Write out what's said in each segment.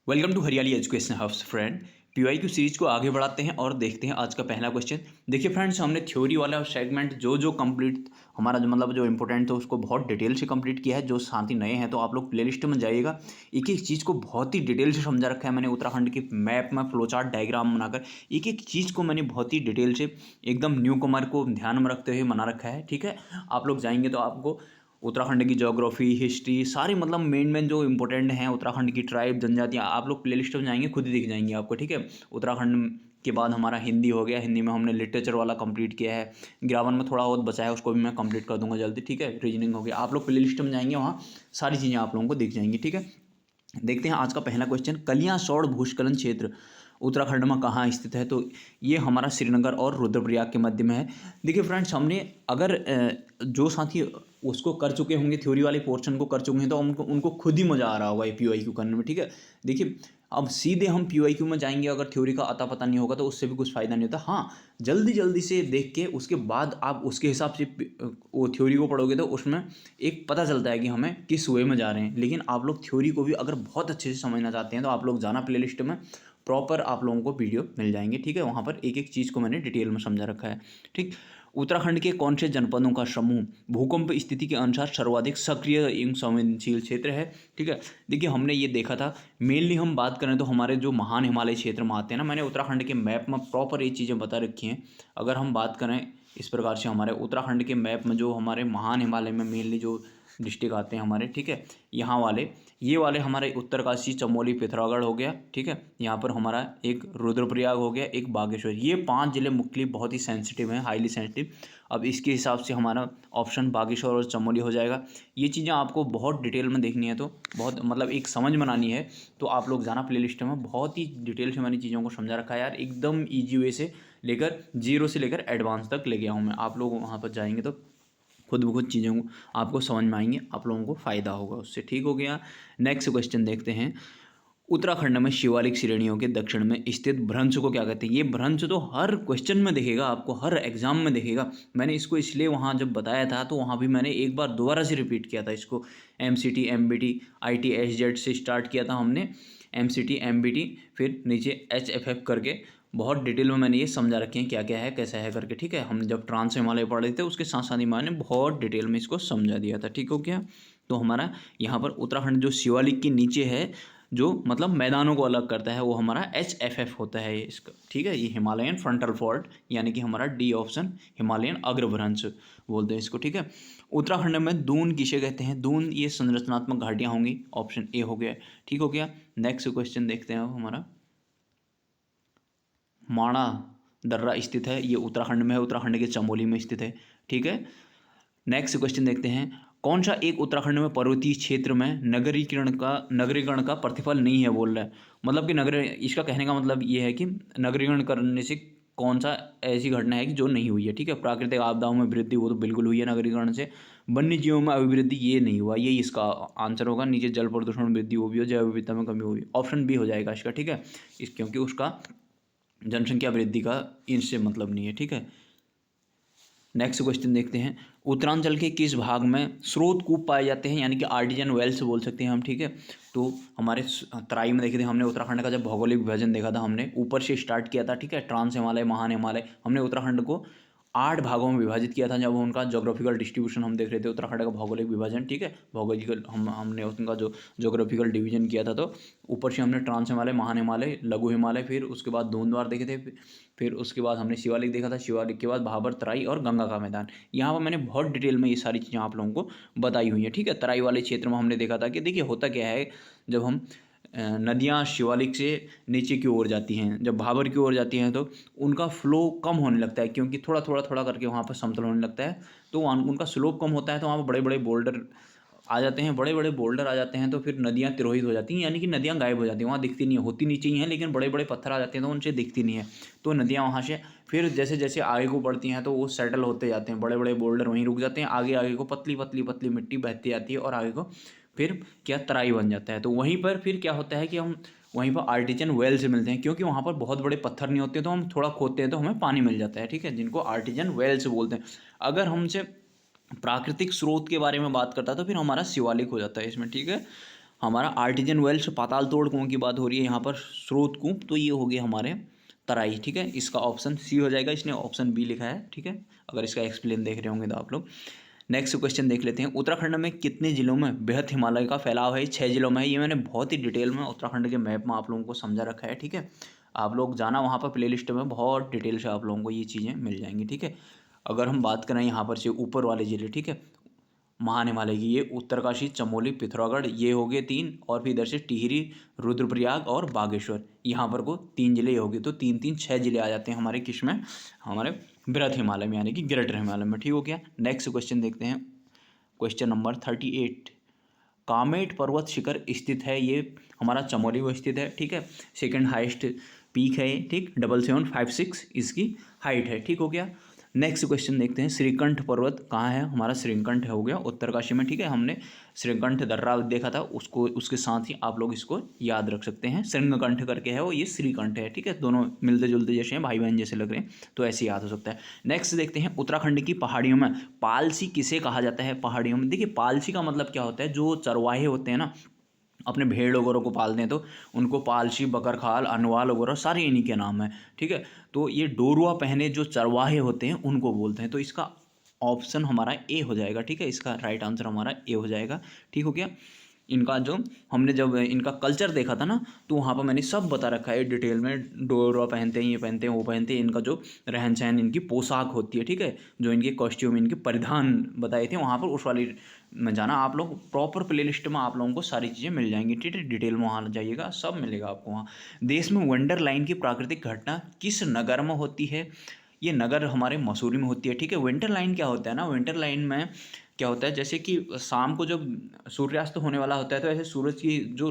Welcome to Hariyali education hubs friend. PYQ series को आगे बढ़ाते हैं और देखते हैं आज का पहला क्वेश्चन। देखिए फ्रेंड्स, हमने थ्योरी वाला सेगमेंट जो कंप्लीट हमारा जो इंपॉर्टेंट था उसको बहुत डिटेल से कंप्लीट किया है। जो साथी नए हैं तो आप लोग प्लेलिस्ट में जाइएगा, एक एक चीज़ को बहुत ही डिटेल से समझा रखा है मैंने। उत्तराखंड के मैप में फ्लो चार्ट डायग्राम बनाकर एक एक चीज़ को मैंने बहुत ही डिटेल से एकदम न्यू कमर को ध्यान में रखते हुए बना रखा है। ठीक है, आप लोग जाएंगे तो आपको उत्तराखंड की ज्योग्राफी, हिस्ट्री, सारी मेन जो इंपॉर्टेंट हैं उत्तराखंड की ट्राइब, जनजातियाँ, आप लोग प्लेलिस्ट में जाएंगे खुद ही दिख जाएंगी आपको। ठीक है, उत्तराखंड के बाद हमारा हिंदी हो गया, हिंदी में हमने लिटरेचर वाला कंप्लीट किया है। ग्रामर में थोड़ा बहुत बचा है, उसको भी मैं कंप्लीट कर दूंगा जल्दी। ठीक है, रीजनिंग हो गया। आप लोग प्लेलिस्ट में जाएंगे, वहाँ सारी चीज़ें आप लोगों को दिख जाएंगी। ठीक है, देखते हैं आज का पहला क्वेश्चन। कलियासोड़ भूस्खलन क्षेत्र उत्तराखंड में कहाँ स्थित है? तो ये हमारा श्रीनगर और रुद्रप्रयाग के मध्य में है। देखिए फ्रेंड्स, हमने अगर जो साथी उसको कर चुके होंगे, थ्योरी वाले पोर्शन को कर चुके हैं, तो उनको उनको खुद ही मज़ा आ रहा होगा ये पीवाईक्यू करने में। ठीक है, देखिए अब सीधे हम पीवाईक्यू में जाएंगे, अगर थ्योरी का अता पता नहीं होगा तो उससे भी कुछ फ़ायदा नहीं होता। हाँ, जल्दी जल्दी से देख के उसके बाद आप उसके हिसाब से वो थ्योरी को पढ़ोगे तो उसमें एक पता चलता है कि हमें किस वे में जा रहे हैं। लेकिन आप लोग थ्योरी को भी अगर बहुत अच्छे से समझना चाहते हैं तो आप लोग जाना प्लेलिस्ट में, प्रॉपर आप लोगों को वीडियो मिल जाएंगे। ठीक है, वहाँ पर एक एक चीज़ को मैंने डिटेल में समझा रखा है। ठीक, उत्तराखंड के कौन से जनपदों का समूह भूकंप स्थिति के अनुसार सर्वाधिक सक्रिय एवं संवेदनशील क्षेत्र है? ठीक है, देखिए हमने ये देखा था, मेनली हम बात करें तो हमारे जो महान हिमालय क्षेत्र में आते हैं ना, मैंने उत्तराखंड के मैप में प्रॉपर ये चीज़ें बता रखी हैं। अगर हम बात करें इस प्रकार से, हमारे उत्तराखंड के मैप में जो हमारे महान हिमालय में मेनली जो डिस्ट्रिक्ट आते हैं हमारे, ठीक है, यहाँ वाले ये वाले हमारे उत्तरकाशी, चमोली, पिथौरागढ़ हो गया। ठीक है, यहाँ पर हमारा एक रुद्रप्रयाग हो गया, एक बागेश्वर। ये 5 जिले मुख्य बहुत ही सेंसिटिव हैं, हाईली सेंसिटिव। अब इसके हिसाब से हमारा ऑप्शन बागेश्वर और चमोली हो जाएगा। ये चीज़ें आपको बहुत डिटेल में देखनी है, तो बहुत एक समझ बनानी है तो आप लोग जाना प्लेलिस्ट में, बहुत ही डिटेल से मैंने चीज़ों को समझा रखा है यार, एकदम ईजी वे से लेकर जीरो से लेकर एडवांस तक ले गया हूँ मैं। आप लोग वहाँ पर जाएंगे तो खुद ब खुद चीज़ों को आपको समझ में आएंगे, आप लोगों को फ़ायदा होगा उससे। ठीक हो गया, नेक्स्ट क्वेश्चन देखते हैं। उत्तराखंड में शिवालिक श्रेणियों के दक्षिण में स्थित भ्रंश को क्या कहते हैं? ये भ्रंश तो हर क्वेश्चन में दिखेगा आपको, हर एग्जाम में दिखेगा। मैंने इसको इसलिए वहाँ जब बताया था तो वहाँ भी मैंने एक बार दोबारा से रिपीट किया था इसको। MCT MBT IT SZ से स्टार्ट किया था हमने, MCT MBT, फिर नीचे HFF करके बहुत डिटेल में मैंने ये समझा रखे हैं क्या क्या है, कैसा है करके। ठीक है, हम जब ट्रांस हिमालय पढ़ रहे थे उसके साथ साथ ही मैंने बहुत डिटेल में इसको समझा दिया था। ठीक हो गया, तो हमारा यहाँ पर उत्तराखंड जो शिवालिक के नीचे है, जो मैदानों को अलग करता है, वो हमारा HFF होता है ये इसका। ठीक है, ये हिमालयन फ्रंटल फॉल्ट, यानी कि हमारा डी ऑप्शन, हिमालयन अग्रभ्रंश बोलते हैं इसको। ठीक है, उत्तराखंड में दून किसे कहते हैं? दून ये संरचनात्मक घाटियाँ होंगी, ऑप्शन ए हो गया। ठीक हो गया, नेक्स्ट क्वेश्चन देखते हैं अब हमारा। माणा दर्रा स्थित है, ये उत्तराखंड में है, उत्तराखंड के चमोली में स्थित है। ठीक है, नेक्स्ट क्वेश्चन देखते हैं। कौन सा एक उत्तराखंड में पर्वतीय क्षेत्र में नगरीकरण का प्रतिफल नहीं है बोल रहा है? कि नगर, इसका कहने का मतलब ये है कि नगरीकरण करने से कौन सा ऐसी घटना है कि जो नहीं हुई है। ठीक है, प्राकृतिक आपदाओं में वृद्धि वो तो बिल्कुल हुई है नगरीकरण से, वन्य जीवों में अभिवृद्धि ये नहीं हुआ, यही इसका आंसर होगा। नीचे जल प्रदूषण में वृद्धि वो भी हो, जैव विविधता में कमी हुई, ऑप्शन बी हो जाएगा इसका। ठीक है, इस क्योंकि उसका जनसंख्या वृद्धि का इनसे मतलब नहीं है। ठीक है, नेक्स्ट क्वेश्चन देखते हैं। उत्तरांचल के किस भाग में स्रोत कूप पाए जाते हैं, यानी कि आर्टिजन वेल्स बोल सकते हैं हम। ठीक है, तो हमारे तराई में देखे थे हमने, उत्तराखंड का जब भौगोलिक विभाजन देखा था हमने, ऊपर से स्टार्ट किया था। ठीक है, ट्रांस हिमालय, महान हिमालय, हमने उत्तराखंड को 8 भागों में विभाजित किया था जब उनका जोग्राफिकल डिस्ट्रीब्यूशन हम देख रहे थे, उत्तराखंड का भौगोलिक विभाजन। ठीक है, भौगोलिकल हमने उनका जो जोग्राफिकल डिवीजन किया था, तो ऊपर से हमने ट्रांस हिमालय, महान हिमालय, लघु हिमालय, फिर उसके बाद दोनद्वार देखे थे, फिर उसके बाद हमने शिवालिक देखा था, शिवालिक के बाद भाबर, तराई और गंगा का मैदान। यहाँ पर मैंने बहुत डिटेल में ये सारी चीज़ें आप लोगों को बताई हुई हैं। ठीक है, तराई वाले क्षेत्र में हमने देखा था कि देखिए होता क्या है, जब हम नदियाँ शिवालिक से नीचे की ओर जाती हैं, जब भाबर की ओर जाती हैं तो उनका फ्लो कम होने लगता है, क्योंकि थोड़ा थोड़ा थोड़ा करके वहाँ पर समतल होने लगता है, तो उनका स्लोप कम होता है, तो वहाँ पर बड़े बड़े बोल्डर आ जाते हैं, बड़े बड़े बोल्डर आ जाते हैं, तो फिर नदियाँ तिरोहित हो जाती हैं, यानी कि नदियाँ गायब हो जाती हैं, वहाँ दिखती नहीं है, होती नीचे ही हैं लेकिन बड़े बड़े पत्थर आ जाते हैं तो उनसे दिखती नहीं है, तो नदियाँ वहाँ से फिर जैसे जैसे आगे को बढ़ती हैं तो वो सेटल होते जाते हैं, बड़े बड़े बोल्डर वहीं रुक जाते हैं, आगे आगे को पतली पतली पतली मिट्टी बहती जाती है और आगे को फिर क्या तराई बन जाता है। तो वहीं पर फिर क्या होता है कि हम वहीं पर आर्टिजन वेल से मिलते हैं, क्योंकि वहाँ पर बहुत बड़े पत्थर नहीं होते, तो हम थोड़ा खोदते हैं तो हमें पानी मिल जाता है। ठीक है, जिनको आर्टिजन वेल से बोलते हैं। अगर हमसे प्राकृतिक स्रोत के बारे में बात करता है तो फिर हमारा शिवालिक हो जाता है इसमें। ठीक है, हमारा आर्टिजन वेल्स पाताल तोड़ कुओं की बात हो रही है, यहाँ पर स्रोत कुएं, तो ये हो गया हमारे तराई, ठीक है। इसका ऑप्शन सी हो जाएगा, इसने ऑप्शन बी लिखा है, ठीक है, अगर इसका एक्सप्लेन देख रहे होंगे तो आप लोग। नेक्स्ट क्वेश्चन देख लेते हैं, उत्तराखंड में कितने जिलों में बृहत हिमालय का फैलाव है? 6 जिलों में है। ये मैंने बहुत ही डिटेल में उत्तराखंड के मैप में आप लोगों को समझा रखा है, ठीक है। आप लोग जाना वहाँ पर, प्लेलिस्ट में बहुत डिटेल से आप लोगों को ये चीज़ें मिल जाएंगी, ठीक है। अगर हम बात करें यहाँ पर से ऊपर वाले जिले, ठीक है, महान हिमालय की, ये उत्तरकाशी, चमोली, पिथौरागढ़, ये हो गए 3, और फिर इधर से टिहरी, रुद्रप्रयाग और बागेश्वर, यहाँ पर को 3 जिले हो गए, तो 3 3 6 जिले आ जाते हैं हमारे किस में, हमारे बृहत हिमालय में, यानी कि ग्रेटर हिमालय में, ठीक हो गया। नेक्स्ट क्वेश्चन देखते हैं, क्वेश्चन नंबर 38, कामेट पर्वत शिखर स्थित है, ये हमारा चमोली में स्थित है, ठीक है। सेकंड हाईएस्ट पीक है ये, ठीक, 7756 इसकी हाइट है, ठीक हो गया। नेक्स्ट क्वेश्चन देखते हैं, श्रीकंठ पर्वत कहाँ है? हमारा श्रीकंठ हो गया उत्तरकाशी में, ठीक है। हमने श्रीकंठ दर्रा देखा था, उसको उसके साथ ही आप लोग इसको याद रख सकते हैं, श्रृंगकंठ करके है वो, ये श्रीकंठ है, ठीक है। दोनों मिलते जुलते जैसे हैं, भाई बहन जैसे लग रहे हैं, तो ऐसे याद हो सकता है। नेक्स्ट देखते हैं, उत्तराखंड की पहाड़ियों में पालसी किसे कहा जाता है? पहाड़ियों में देखिए, पालसी का मतलब क्या होता है, जो चरवाहे होते हैं ना, अपने भेड़ वगैरह को पालते हैं, तो उनको पालसी, बकरखाल, अनवाल वगैरह सारे इन्हीं के नाम है, ठीक है। तो ये डोरुआ पहने जो चरवाहे होते हैं उनको बोलते हैं, तो इसका ऑप्शन हमारा ए हो जाएगा, ठीक है। इसका राइट आंसर हमारा ए हो जाएगा, ठीक हो गया। इनका जो हमने जब इनका कल्चर देखा था ना, तो वहाँ पर मैंने सब बता रखा है डिटेल में, डोरवा पहनते हैं, ये पहनते हैं, वो पहनते हैं, इनका जो रहन सहन, इनकी पोशाक होती है, ठीक है, जो इनके कॉस्ट्यूम, इनके परिधान बताए थे वहाँ पर, उस वाली में जाना आप लोग, प्रॉपर प्लेलिस्ट में आप लोगों को सारी चीज़ें मिल जाएंगी, ठीक है। डिटेल में वहाँ जाइएगा, सब मिलेगा आपको वहाँ। देश में वंडरलाइन की प्राकृतिक घटना किस नगर में होती है? ये नगर हमारे मसूरी में होती है, ठीक है। विंटर लाइन क्या होता है ना, विंटर लाइन में क्या होता है, जैसे कि शाम को जब सूर्यास्त होने वाला होता है, तो ऐसे सूरज की जो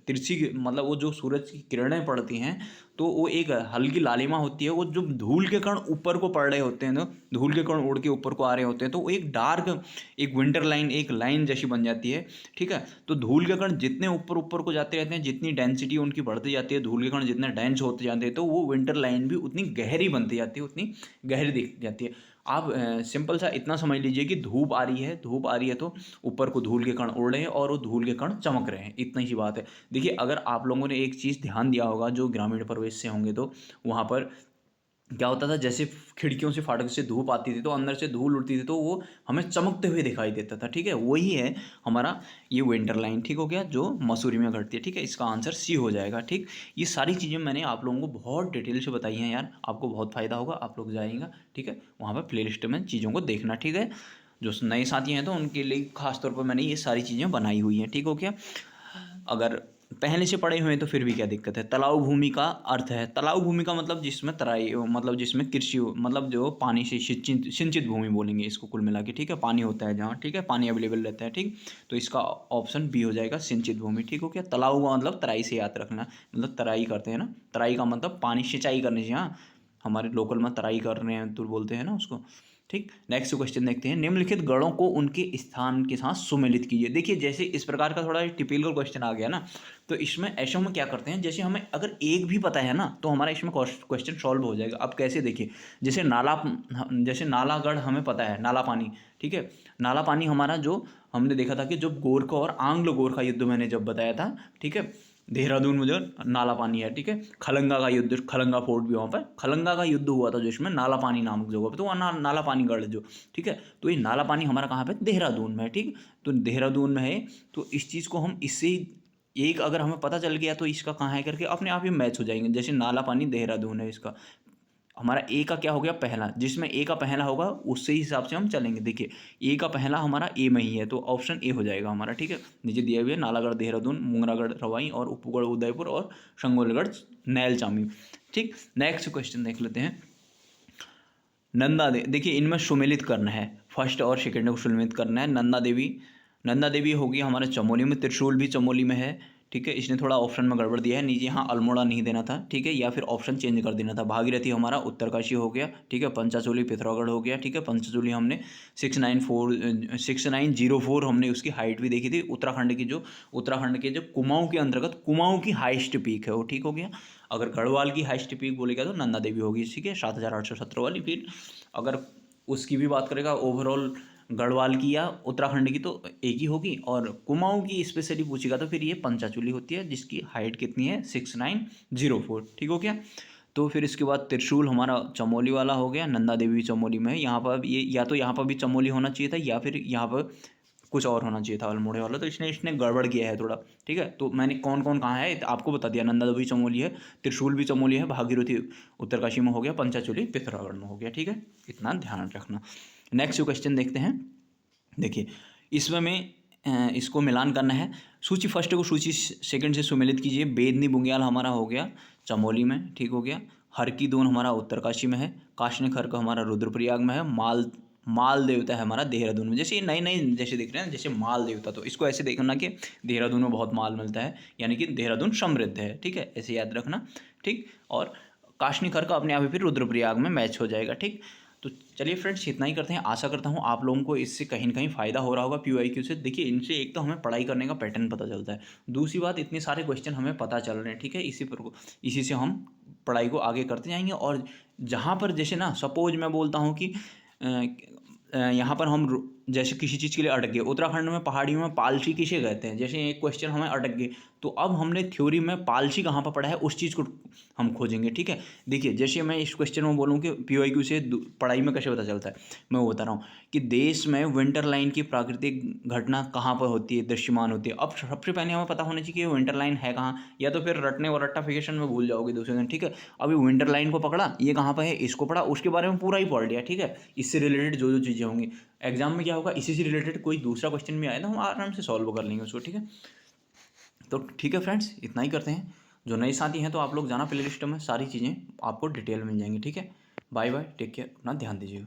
तिरछी, मतलब वो जो सूरज की किरणें पड़ती हैं, तो वो एक हल्की लालिमा होती है, वो जो धूल के कण ऊपर को पड़ रहे होते हैं, तो धूल के कण उड़ के ऊपर को आ रहे होते हैं, तो वो एक डार्क, एक विंटर लाइन, एक लाइन जैसी बन जाती है, ठीक है। तो धूल के कण जितने ऊपर ऊपर को जाते रहते हैं, जितनी डेंसिटी उनकी बढ़ती जाती है, धूल के कण जितने डेंस होते जाते हैं, तो वो विंटर लाइन भी उतनी गहरी बनती जाती है, उतनी गहरी दिख जाती है। आप सिंपल सा इतना समझ लीजिए कि धूप आ रही है, धूप आ रही है, तो ऊपर को धूल के कण उड़ रहे हैं और वो धूल के कण चमक रहे हैं, इतनी सी बात है। देखिए, अगर आप लोगों ने एक चीज़ ध्यान दिया होगा, जो ग्रामीण परिवेश से होंगे, तो वहाँ पर क्या होता था, जैसे खिड़कियों से, फाटक से धूप आती थी, तो अंदर से धूल उड़ती थी, तो वो हमें चमकते हुए दिखाई देता था, ठीक है। वही है हमारा ये विंटर लाइन, ठीक हो गया, जो मसूरी में घटती है, ठीक है। इसका आंसर सी हो जाएगा, ठीक। ये सारी चीज़ें मैंने आप लोगों को बहुत डिटेल से बताई हैं यार, आपको बहुत फ़ायदा होगा, आप लोग जाइएगा, ठीक है, वहाँ पर प्ले लिस्ट में चीज़ों को देखना, ठीक है। जो नए साथी हैं, तो उनके लिए खासतौर पर मैंने ये सारी चीज़ें बनाई हुई हैं, ठीक हो गया। अगर पहले से पढ़े हुए हैं तो फिर भी क्या दिक्कत है। तलाव भूमि का अर्थ है, तलाव भूमि का मतलब जिसमें तराई, मतलब जिसमें कृषि, मतलब जो पानी से सिंचित सिंचित भूमि बोलेंगे इसको कुल मिला के, ठीक है, पानी होता है जहाँ, ठीक है, पानी अवेलेबल रहता है, ठीक। तो इसका ऑप्शन बी हो जाएगा, सिंचित भूमि, ठीक हो गया। तलाव का मतलब तराई से याद रखना, मतलब तराई करते हैं ना, तराई का मतलब पानी सिंचाई करने से, हाँ, हमारे लोकल में तराई कर रहे हैं तो बोलते हैं ना उसको, ठीक। नेक्स्ट क्वेश्चन देखते हैं, निम्नलिखित गणों को उनके स्थान के साथ सुमेलित कीजिए। देखिए, जैसे इस प्रकार का थोड़ा टिपिकल क्वेश्चन आ गया ना, तो इसमें ऐसे हम क्या करते हैं, जैसे हमें अगर एक भी पता है ना, तो हमारा इसमें क्वेश्चन सॉल्व हो जाएगा। अब कैसे, देखिए, जैसे जैसे नालागढ़ हमें पता है, नाला पानी, ठीक है। नाला पानी हमारा जो हमने देखा था कि जब गोरखा और आंग्ल गोरखा युद्ध मैंने जब बताया था, ठीक है, देहरादून में जो नाला पानी है, ठीक है। खलंगा का युद्ध, खलंगा फोर्ट भी वहाँ पर खलंगा का युद्ध हुआ था, जो इसमें नाला पानी नामक जगह पर, तो वहाँ नाला पानी गढ़ जो, ठीक है। तो ये नाला पानी हमारा कहाँ पे, देहरादून में है, ठीक। तो देहरादून में है, तो इस चीज़ को हम इससे एक अगर हमें पता चल गया, तो इसका कहाँ है करके अपने आप ही मैच हो जाएंगे। जैसे नाला पानी देहरादून है, इसका हमारा ए का क्या हो गया, पहला, जिसमें ए का पहला होगा उससे ही हिसाब से हम चलेंगे। देखिए, ए का पहला हमारा ए में ही है, तो ऑप्शन ए हो जाएगा हमारा, ठीक है। नीचे दिए हुए नालागढ़ देहरादून, मुंगरागढ़ रवाई और उपगढ़ उदयपुर और शंगोलगढ़ नैलचामी, ठीक। नेक्स्ट क्वेश्चन देख लेते हैं, नंदा देवी, देखिए इनमें सुमेलित करना है, फर्स्ट और सेकेंड को सुमेलित करना है। नंदा देवी होगी हमारे चमोली में, त्रिशूल भी चमोली में है, ठीक है। इसने थोड़ा ऑप्शन में गड़बड़ दिया है, नीचे यहाँ अल्मोड़ा नहीं देना था, ठीक है, या फिर ऑप्शन चेंज कर देना था। भागीरथी हमारा उत्तरकाशी हो गया, ठीक है। पंचाचूली पिथौरागढ़ हो गया, ठीक है। पंचाचूली हमने 6904 हमने उसकी हाइट भी देखी थी। उत्तराखंड के जो कुमाऊँ के अंतर्गत कुमाऊँ की हाइस्ट पीक है वो, ठीक हो गया। अगर गढ़वाल की हाइस्ट पीक बोलेगा तो नंदा देवी होगी, ठीक है, 7817 वाली। फिर अगर उसकी भी बात करेगा ओवरऑल गढ़वाल की या उत्तराखंड की तो एक ही होगी, और कुमाऊं की स्पेशली पूछेगा तो फिर ये पंचाचूली होती है, जिसकी हाइट कितनी है 6904। ठीक हो गया। तो फिर इसके बाद त्रिशूल हमारा चमोली वाला हो गया, नंदा देवी चमोली में है। यहाँ पर ये या तो यहाँ पर भी चमोली होना चाहिए था, या फिर यहाँ पर कुछ और होना चाहिए था अल्मोड़े वाला, तो इसने इसने गड़बड़ किया है थोड़ा। ठीक है, तो मैंने कौन कौन कहाँ है आपको बता दिया। नंदा देवी चमोली है, त्रिशूल भी चमोली है, भागीरथी उत्तरकाशी में हो गया, पंचाचूली पिथौरागढ़ में हो गया। ठीक है, इतना ध्यान रखना। नेक्स्ट क्वेश्चन देखते हैं। देखिए इसमें इसको मिलान करना है। सूची फर्स्ट को सूची सेकंड से सुमेलित कीजिए। बेदनी बुंग्याल हमारा हो गया चमोली में, ठीक हो गया। हर की दून हमारा उत्तरकाशी में है। काशनी खर्क हमारा रुद्रप्रयाग में है। माल देवता है हमारा देहरादून में। जैसे ये नई नई जैसे दिख रहे हैं, जैसे माल देवता, तो इसको ऐसे देखना कि देहरादून में बहुत माल मिलता है, यानी कि देहरादून समृद्ध है। ठीक है, ऐसे याद रखना। ठीक, और काशनी खर्क अपने आप ही फिर रुद्रप्रयाग में मैच हो जाएगा। ठीक, तो चलिए फ्रेंड्स इतना ही करते हैं। आशा करता हूँ आप लोगों को इससे कहीं ना कहीं फ़ायदा हो रहा होगा PYQ से। देखिए इनसे एक तो हमें पढ़ाई करने का पैटर्न पता चलता है, दूसरी बात इतने सारे क्वेश्चन हमें पता चल रहे हैं। ठीक है, इसी से हम पढ़ाई को आगे करते जाएंगे। और जहाँ पर जैसे ना सपोज मैं बोलता हूँ कि यहाँ पर हम जैसे किसी चीज़ के लिए अटक गए, उत्तराखंड में पहाड़ियों में पालसी किसे कहते हैं, जैसे एक क्वेश्चन हमें अटक गए, तो अब हमने थ्योरी में पालसी कहाँ पर पढ़ा है उस चीज़ को हम खोजेंगे। ठीक है, देखिए जैसे मैं इस क्वेश्चन में बोलूँ कि PYQ से पढ़ाई में कैसे पता चलता है, मैं वो बता रहा हूँ कि देश में विंटर लाइन की प्राकृतिक घटना कहाँ पर होती है, दृश्यमान होती है। अब सबसे पहले हमें पता होना चाहिए कि विंटर लाइन है कहाँ, या तो फिर रटने और रट्टाफिकेशन में भूल जाओगे दूसरे दिन। ठीक है, अभी विंटर लाइन को पकड़ा, ये कहाँ पर है इसको पढ़ा, उसके बारे में पूरा ही पढ़ लिया। ठीक है, इससे रिलेटेड जो जो चीज़ें होंगी एग्जाम में क्या होगा, इसी से रिलेटेड कोई दूसरा क्वेश्चन भी आया तो हम आराम से सॉल्व कर लेंगे उसको। ठीक है, तो ठीक है फ्रेंड्स इतना ही करते हैं। जो नए साथी हैं तो आप लोग जाना प्ले लिस्ट में, सारी चीज़ें आपको डिटेल मिल जाएंगी। ठीक है, बाय बाय, टेक केयर, अपना ध्यान दीजिएगा।